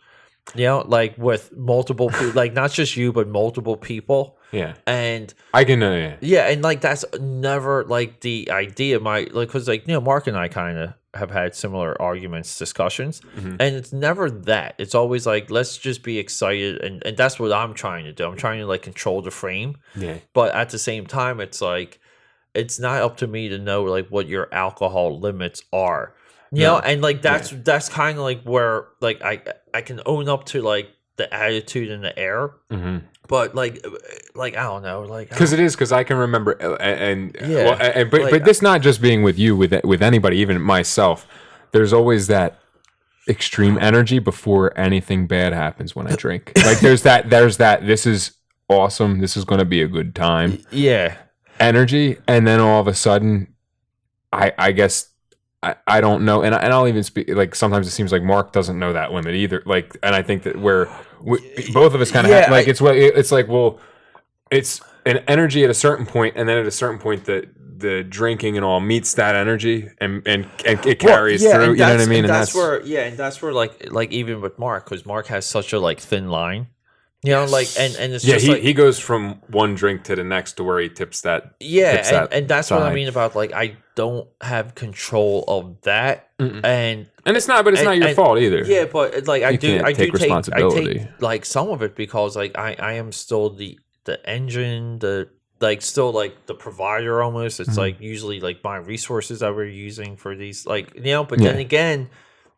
You know, like with multiple people, like not just you, but multiple people. Yeah. And I can, yeah, and like that's never like the idea. Like, because like, you know, Mark and I kind of have had similar arguments, discussions, and it's never that. It's always like, let's just be excited, and that's what I'm trying to do. I'm trying to like control the frame. Yeah. But at the same time, it's like, it's not up to me to know like what your alcohol limits are. You know, and like that's kind of like where like I can own up to like the attitude in the air, but like I don't know, like because I can remember but this not just being with you, with anybody, even myself. There's always that extreme energy before anything bad happens when I drink. Like there's that this is awesome, this is going to be a good time. Yeah, energy, and then all of a sudden, I guess. I don't know, and I'll even speak. Like sometimes it seems like Mark doesn't know that limit either. Like, and I think that both of us kind of it's like, well, it's an energy at a certain point, and then at a certain point the drinking and all meets that energy, and it carries through. You know what I mean? And that's where like even with Mark, because Mark has such a like thin line. You know, like, and it's just he goes from one drink to the next to where he tips that. Yeah, and that's what I mean about like, I don't have control of that, and it's not your fault either. Yeah, but like I do take responsibility. I take like some of it, because like I am still the engine, like still like the provider almost. It's like usually like my resources that we're using for these, like, you know, but then again,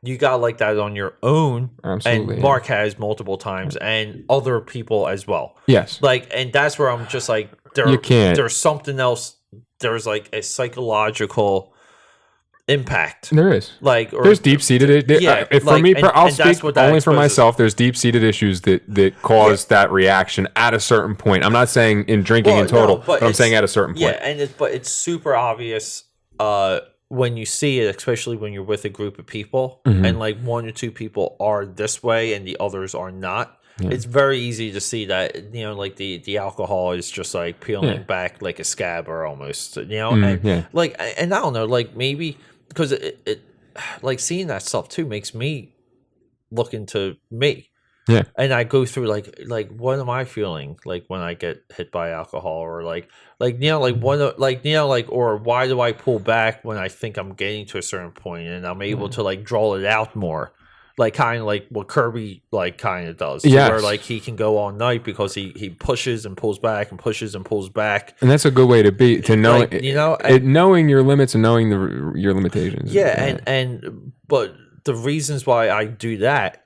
you got like that on your own. Absolutely, and Mark has multiple times, and other people as well. Yes, like, and that's where I'm just like, there's something else. There's like a psychological impact. There is, like, there's deep seated. For me, I'll speak only for myself. There's deep seated issues that cause that reaction at a certain point. I'm not saying in drinking in total, but I'm saying at a certain point. Yeah, and it's super obvious. When you see it, especially when you're with a group of people, and like one or two people are this way and the others are not, it's very easy to see that, you know, like the alcohol is just like peeling back like a scab, or almost, you know, like, and I don't know, like maybe because it like seeing that stuff too makes me look into me. Yeah, and I go through like what am I feeling like when I get hit by alcohol, or like you know, like what, like, you know, like, or why do I pull back when I think I'm getting to a certain point, and I'm able to like draw it out more, like kind of like what Kirby like kind of does, where like he can go all night because he pushes and pulls back and pushes and pulls back, and that's a good way to know, like, you know, knowing your limits and knowing your limitations. Yeah, and but the reasons why I do that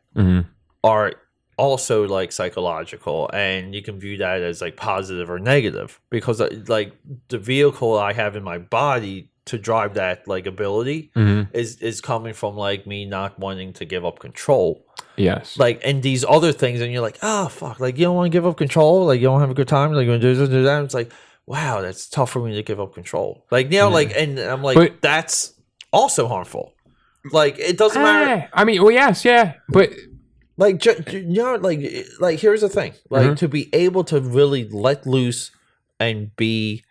are also like psychological, and you can view that as like positive or negative, because like the vehicle I have in my body to drive that like ability is coming from like me not wanting to give up control. Yes, like, and these other things, and you're like, oh fuck, like you don't want to give up control, like you don't have a good time, like you're gonna do this, do that. It's like, wow, that's tough for me to give up control, like, you know, like, and I'm like, but that's also harmful. Like, it doesn't matter. I mean, well, yes, but like, you know, like here's the thing, like to be able to really let loose and be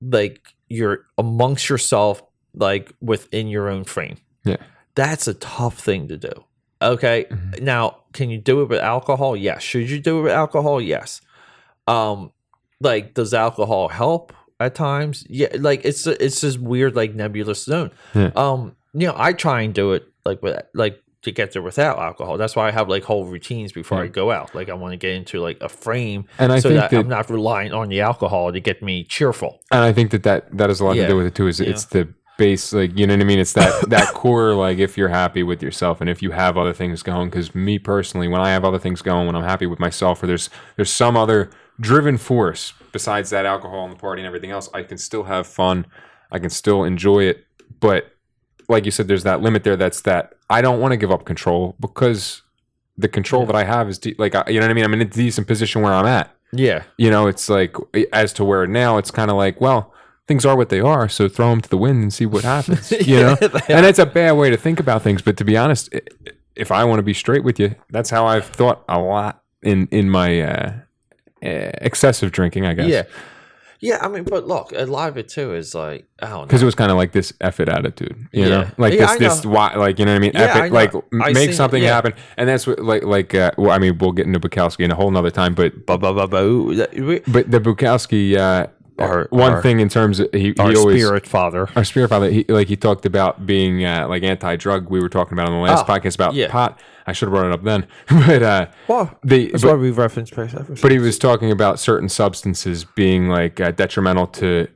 like you're amongst yourself, like within your own frame. Yeah, that's a tough thing to do. Okay, now can you do it with alcohol? Yes. Should you do it with alcohol? Yes. Like, does alcohol help at times? Yeah. Like, it's this weird like nebulous zone. Yeah. You know, I try and do it like with like to get there without alcohol. That's why I have like whole routines before I go out. Like, I want to get into like a frame, and I think that I'm not relying on the alcohol to get me cheerful. And I think that has a lot to do with it too. It's the base, like, you know what I mean? It's that core, like, if you're happy with yourself and if you have other things going. Because me personally, when I have other things going, when I'm happy with myself, or there's some other driven force besides that alcohol and the party and everything else, I can still have fun. I can still enjoy it. But like you said, there's that limit there. That's that I don't want to give up control, because the control that I have is like, you know what I mean? I'm in a decent position where I'm at. Yeah. You know, it's like, as to where now it's kind of like, well, things are what they are, so throw them to the wind and see what happens. You know? And it's a bad way to think about things. But to be honest, if I want to be straight with you, that's how I've thought a lot in my excessive drinking, I guess. Yeah. Yeah, I mean, but look, a lot of it too is like, I don't know. Because it was kind of like this F it attitude, you Yeah. know, like Yeah, I this know. why, like, you know what I mean? Yeah, F I it, know. like I make seen- something yeah. happen, and that's what well, I mean, we'll get into Bukowski in a whole nother time, but Ba, ba, ba, ba, ooh, but the Bukowski, Our- one thing in terms of he our always spirit father. our spirit father, he talked about being like anti-drug. We were talking about on the last podcast about yeah. pot. I should have brought it up then, but Well, that's but, why we reference Paris. but he was talking about certain substances being like detrimental to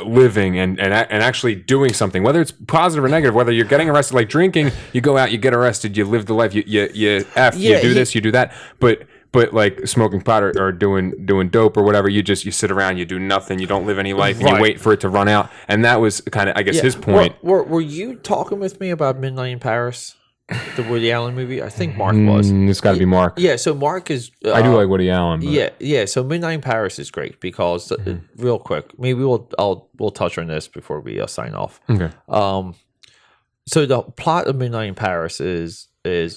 living and actually doing something, whether it's positive or negative, whether you're getting arrested, like drinking, you go out, you get arrested, you live the life, you do this, you do that, but like smoking pot or doing dope or whatever, you sit around, you do nothing, you don't live any life, and you wait for it to run out. And that was kind of, I guess, his point. Were you talking with me about Midnight in Paris, the Woody Allen movie? I think Mark was. It's got to be Mark. Yeah, so Mark is. I do like Woody Allen. But. Yeah. So Midnight in Paris is great because, real quick, maybe we'll touch on this before we sign off. Okay. So the plot of Midnight in Paris is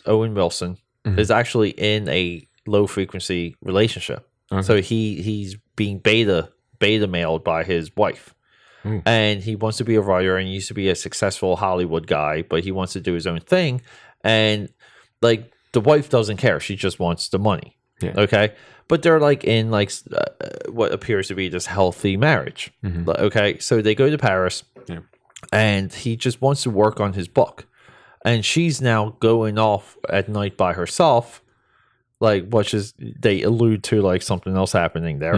Owen Wilson is actually in a low frequency relationship. Okay. So he's being beta mailed by his wife. And he wants to be a writer and he used to be a successful Hollywood guy, but he wants to do his own thing. And like the wife doesn't care. She just wants the money. Yeah. Okay. But they're like in like what appears to be this healthy marriage. Okay. So they go to Paris and he just wants to work on his book. And she's now going off at night by herself. Like, which is, they allude to like something else happening there.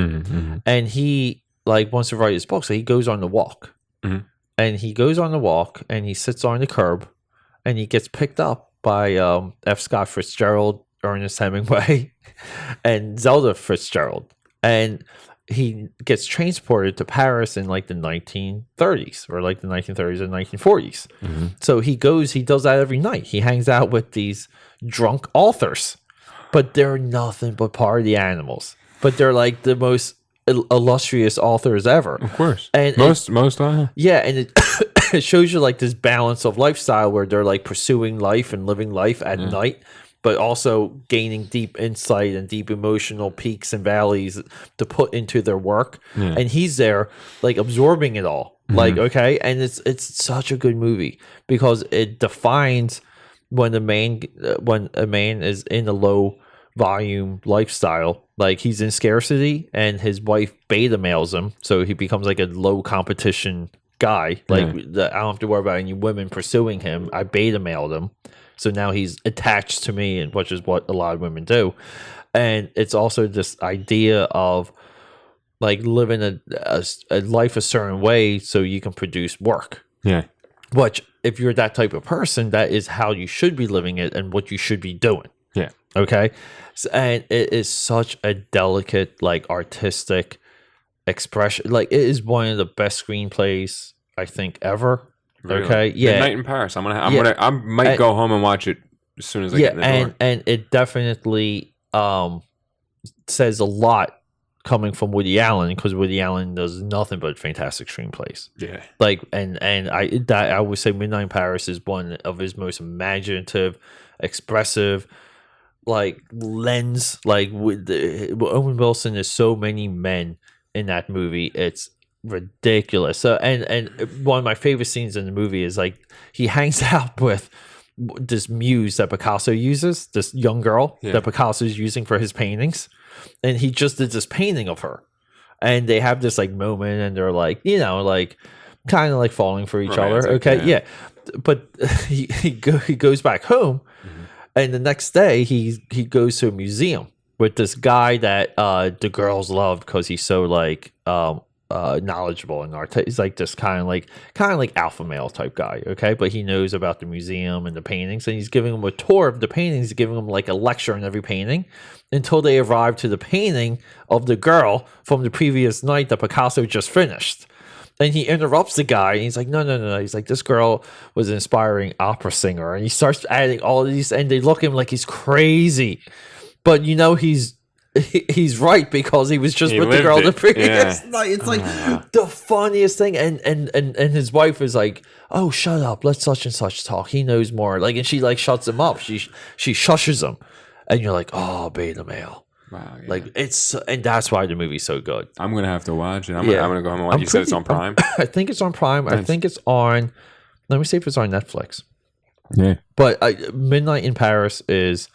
And he like wants to write his book. So he goes on the walk. And he goes on the walk and he sits on the curb and he gets picked up by F. Scott Fitzgerald, Ernest Hemingway, and Zelda Fitzgerald. And he gets transported to Paris in like the 1930s or like the 1930s and 1940s. So he does that every night. He hangs out with these drunk authors. But they're nothing but party animals. But they're like the most illustrious authors ever. Of course. And most yeah, and it it shows you like this balance of lifestyle where they're like pursuing life and living life at night, but also gaining deep insight and deep emotional peaks and valleys to put into their work. And he's there like absorbing it all. Like, okay, and it's such a good movie because it defines when a man is in a low volume lifestyle, like he's in scarcity and his wife beta mails him, so he becomes like a low competition guy. Like I don't have to worry about any women pursuing him. I beta mailed him, so now he's attached to me, and which is what a lot of women do. And it's also this idea of like living a life a certain way so you can produce work. Yeah. Which, if you're that type of person, that is how you should be living it and what you should be doing. Yeah. Okay. So, and it is such a delicate, like artistic expression. Like it is one of the best screenplays I think ever. Really? Okay. Yeah. Midnight in Paris. I might go home and watch it as soon as I get in the door. And it definitely says a lot coming from Woody Allen, because Woody Allen does nothing but fantastic screenplays. Yeah. Like I would say Midnight in Paris is one of his most imaginative, expressive, like lens. Like Owen Wilson is so many men in that movie. It's ridiculous. So and one of my favorite scenes in the movie is like he hangs out with this muse that Picasso uses, this young girl that Picasso is using for his paintings. And he just did this painting of her, and they have this like moment, and they're like, you know, like kind of like falling for each other. Okay, yeah. But he goes back home, and the next day he goes to a museum with this guy that the girls love because he's so like knowledgeable and he's like this kind of like alpha male type guy. Okay, but he knows about the museum and the paintings, and he's giving him a tour of the paintings, giving him like a lecture on every painting, until they arrive to the painting of the girl from the previous night that Picasso just finished. And he interrupts the guy, and he's like, no. He's like, this girl was an inspiring opera singer. And he starts adding all of these, and they look at him like he's crazy. But, you know, he's right, because he was just with the girl the previous night. It's like the funniest thing. And his wife is like, oh, shut up. Let such and such talk. He knows more. Like, and she like shuts him up. She shushes him. And you're like, oh, beta male. Wow. Yeah. Like and that's why the movie's so good. I'm gonna have to watch it. I'm gonna go home and watch. You said it's on Prime. I think it's on Prime. Nice. I think it's on. Let me see if it's on Netflix. Yeah. But Midnight in Paris is.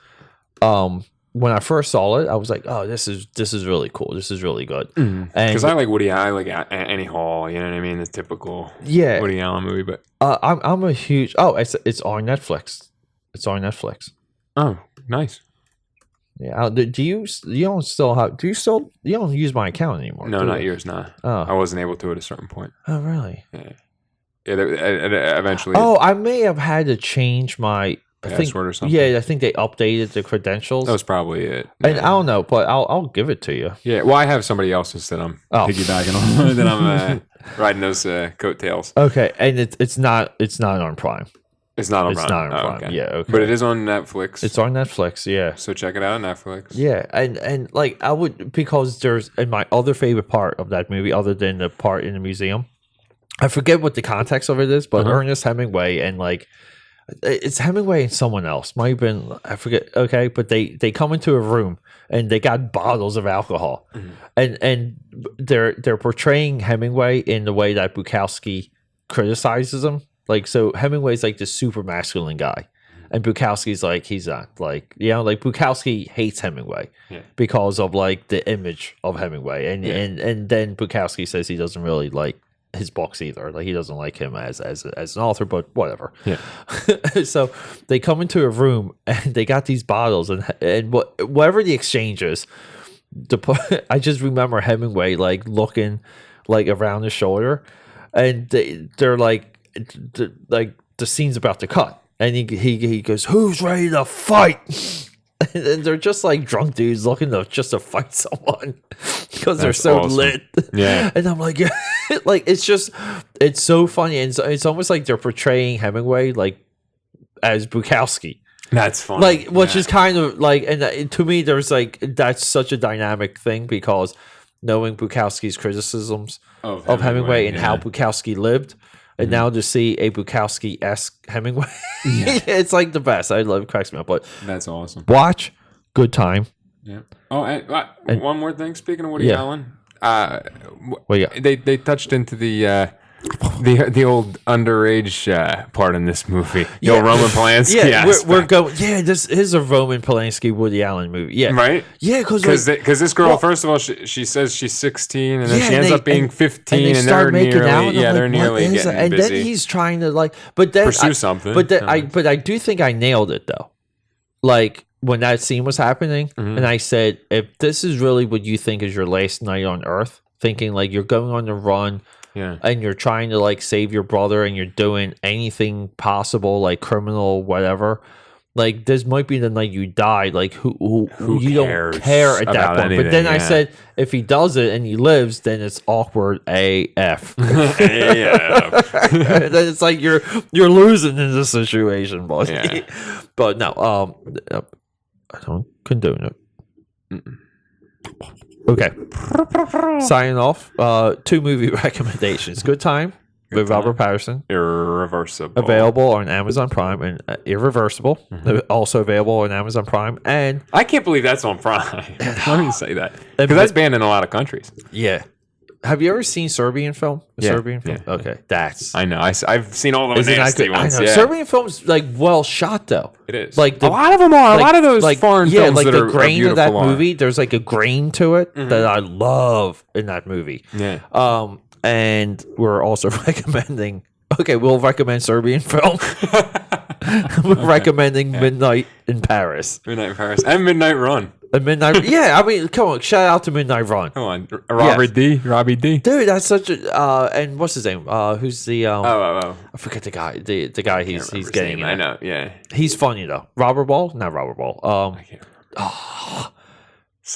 When I first saw it, I was like, "Oh, this is really cool. This is really good." Because I like Woody. I like Annie Hall. You know what I mean? The typical Woody Allen movie. But I'm a huge. Oh, it's on Netflix. It's on Netflix. Oh, nice. Yeah. You don't use my account anymore? No, not yours. Nah. Oh. I wasn't able to at a certain point. Oh, really? Yeah. Eventually. Oh, I may have had to change my password or something. Yeah, I think they updated the credentials. That was probably it. Yeah. And I don't know, but I'll give it to you. Yeah, well, I have somebody else's that I'm piggybacking on. That I'm riding those coattails. Okay, and it's not on Prime. It's not on Prime. It's not on Prime. Okay. Yeah, okay. But it is on Netflix. It's on Netflix. Yeah. So check it out on Netflix. Yeah, and like I would, because there's my other favorite part of that movie, other than the part in the museum. I forget what the context of it is, but Ernest Hemingway and like. It's Hemingway and someone else. Might have been, I forget. Okay, but they come into a room and they got bottles of alcohol, and they're portraying Hemingway in the way that Bukowski criticizes him. Like, so Hemingway's like this super masculine guy, and Bukowski's like he's not. Like, you know, like Bukowski hates Hemingway because of like the image of Hemingway, and then Bukowski says he doesn't really like his books either. Like, he doesn't like him as an author, but whatever. Yeah. So they come into a room and they got these bottles, and whatever the exchange is, I just remember Hemingway like looking like around his shoulder, and they're like the scene's about to cut, and he goes, "Who's ready to fight?" And they're just like drunk dudes looking to fight someone because they're so awesome. Lit. Yeah. And I'm like, like, it's so funny. And it's almost like they're portraying Hemingway like as Bukowski. That's funny. Like, which is kind of like, and to me, there's like, that's such a dynamic thing, because knowing Bukowski's criticisms of Hemingway and how Bukowski lived. And now to see a Bukowski-esque Hemingway, it's like the best. I love it. Cracks me up. But that's awesome. Watch, good time. Yeah. Oh, and one more thing. Speaking of Woody Allen, they touched into the old underage part in this movie. The old Roman Polanski. Yeah, we're going. Yeah, this is a Roman Polanski Woody Allen movie. Yeah, right. Yeah, because this girl, first of all, she says she's 16, and then she ends up being 15, and they're nearly getting and busy. then he's trying to pursue something. But I do think I nailed it though. Like, when that scene was happening, and I said, if this is really what you think is your last night on Earth, thinking like you're going on the run. Yeah. And you're trying to like save your brother, and you're doing anything possible, like criminal, whatever. Like, this might be the night you die. Like, who you don't care at that point. But then I said, if he does it and he lives, then it's awkward AF. AF. And then it's like you're losing in this situation, buddy. Yeah. But no, I don't condone it. Okay. Signing off. 2 movie recommendations. Good Time with Robert Paterson. Irreversible. Available on Amazon Prime, and Irreversible. Also available on Amazon Prime. And I can't believe that's on Prime. Let me say that. Because that's banned in a lot of countries. Yeah. Have you ever seen Serbian film? Serbian film? Yeah. Okay. That's... I know. I've seen all those nasty ones. I know. Yeah. Serbian films, like, well shot, though. It is. Like, a lot of them are. Like, a lot of those foreign films like that the are grain of that movie, art. there's like a grain to it that I love in that movie. Yeah. And we're also recommending... Okay, we'll recommend Serbian film. We're recommending Midnight in Paris. Midnight in Paris. And Midnight Run. A Midnight, yeah. I mean, come on, shout out to Midnight Run. Come on, Robbie D. Dude, that's such a. And what's his name? Who's the? I forget the guy. The guy he's getting. I know. Yeah. He's funny though. Robert Ball, not Robert Ball. I can't.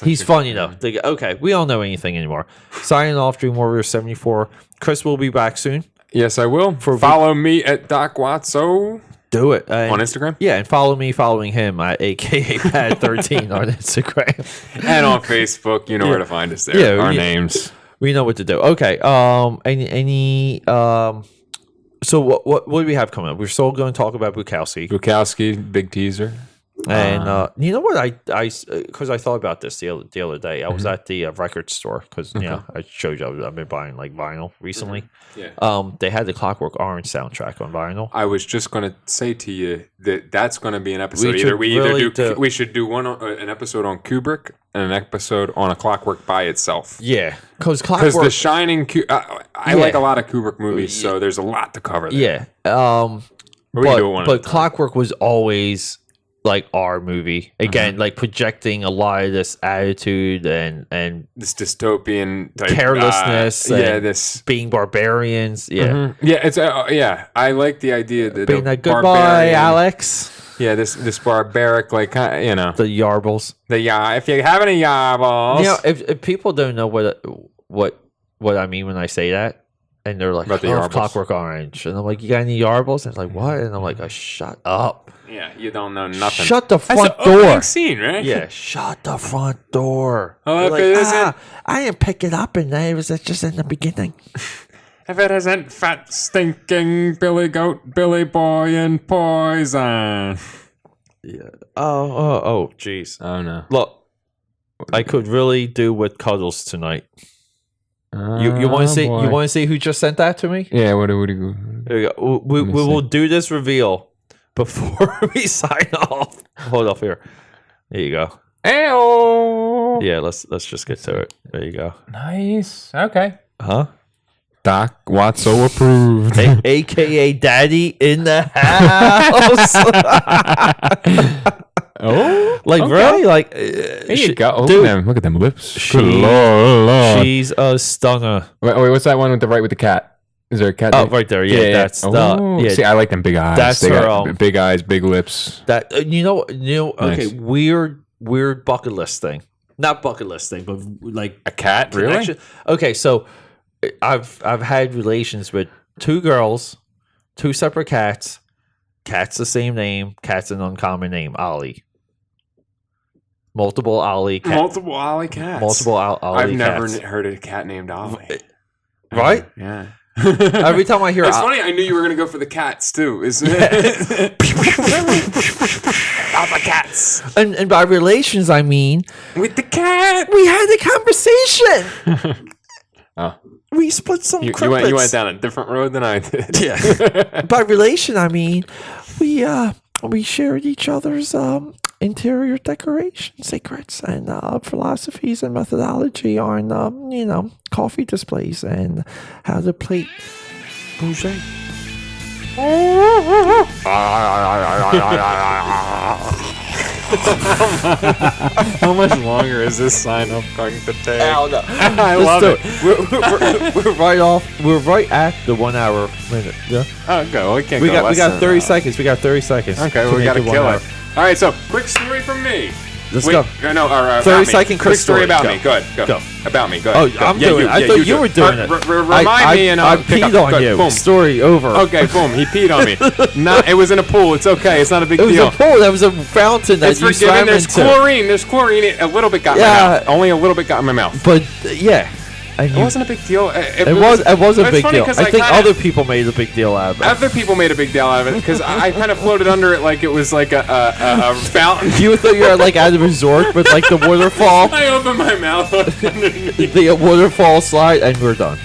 He's funny though. Okay, we don't know anything anymore. Signing off, Dream Warrior 74. Chris will be back soon. Yes, I will. Follow me at Doc Watso. Do it. On Instagram? Yeah, and following him at AKAPAD13 on Instagram. And on Facebook, you know where to find us there. Yeah, our names. We know what to do. Okay. So what do we have coming up? We're still going to talk about Bukowski. Bukowski, big teaser. And you know what? I because I thought about this the other day. I was at the record store because I showed you I've been buying like vinyl recently. Yeah. They had the Clockwork Orange soundtrack on vinyl. I was just going to say to you that's going to be an episode. We should do an episode on Kubrick and an episode on A Clockwork by itself. Yeah, because The Shining. I like a lot of Kubrick movies, so there's a lot to cover there. Yeah. But Clockwork was always like our movie again, like projecting a lot of this attitude and this dystopian type, carelessness. This being barbarians. Yeah, it's I like the idea that being like goodbye, Alex. Yeah, this barbaric, like the yarbles. If you have any yarbles, if people don't know what I mean when I say that. And they're like, Clockwork Orange. And I'm like, you got any yarbles? And it's like, what? And I'm like, shut up. Yeah, you don't know nothing. Shut the front That's door. Opening scene, right? Yeah, shut the front door. Oh, if it isn't, I didn't pick it up, and it was just in the beginning. If it isn't fat, stinking Billy Goat, Billy Boy, and Poison. Yeah. Oh, jeez. Oh no. Look, I could really do with cuddles tonight. You want to see? You want to see who just sent that to me? Yeah. What do you? There you go. We will do this reveal before we sign off. Hold off here. There you go. Ayo. Yeah. Let's just get to it. There you go. Nice. Okay. Huh? Doc Watso approved. AKA Daddy in the house. Oh, like okay. Really? Like there you go. Oh, dude, look at them lips. She's a stunner. Wait, what's that one with the cat? Is there a cat? Oh, right there. Yeah, that's the. See, I like them big eyes. That's they her, got big eyes, big lips. That you know. Nice. Okay, weird bucket list thing. Not bucket list thing, but like a cat. Connection. Really? Okay, so I've had relations with 2 girls, 2 separate cats. Cat's the same name. Cat's an uncommon name. Ollie. Multiple Ollie cats. Multiple Ollie cats. Multiple Ollie I've cats. never heard a cat named Ollie. Right? Yeah. Every time I hear it's funny, I knew you were going to go for the cats too. Isn't it? Alpha cats. And by relations, I mean with the cat. We had a conversation. Oh. We split some you went down a different road than I did. Yeah. By relation, I mean we shared each other's interior decoration secrets and philosophies and methodology on coffee displays and how to plate bougie. How much longer is this sign up going to take? No. I love it. We're right at the 1 hour minute. Yeah. Okay. Well, we can't. We got 30 seconds. We got 30 seconds. Okay. Well, we got to kill it. All right. So, quick story from me. Let's go. No, 30-second quick story about go. me. Go. About me. Go. Oh, I'm doing it. I thought you were doing it. Remind me and I'll pick peed up. on you. Boom. Story over. Okay, boom. He peed on me. It was in a pool. It's okay. It's not a big deal. It was a pool. That was a fountain that you swam There's into. chlorine. There's chlorine. A little bit got in my mouth. Only a little bit got in my mouth. But, yeah. It wasn't a big deal. It was a big deal. I think other people made a big deal out of it. Other people made a big deal out of it because I kind of floated under it like it was like a fountain. You thought you were like at a resort with like the waterfall. I opened my mouth underneath. The waterfall slide, and we're done.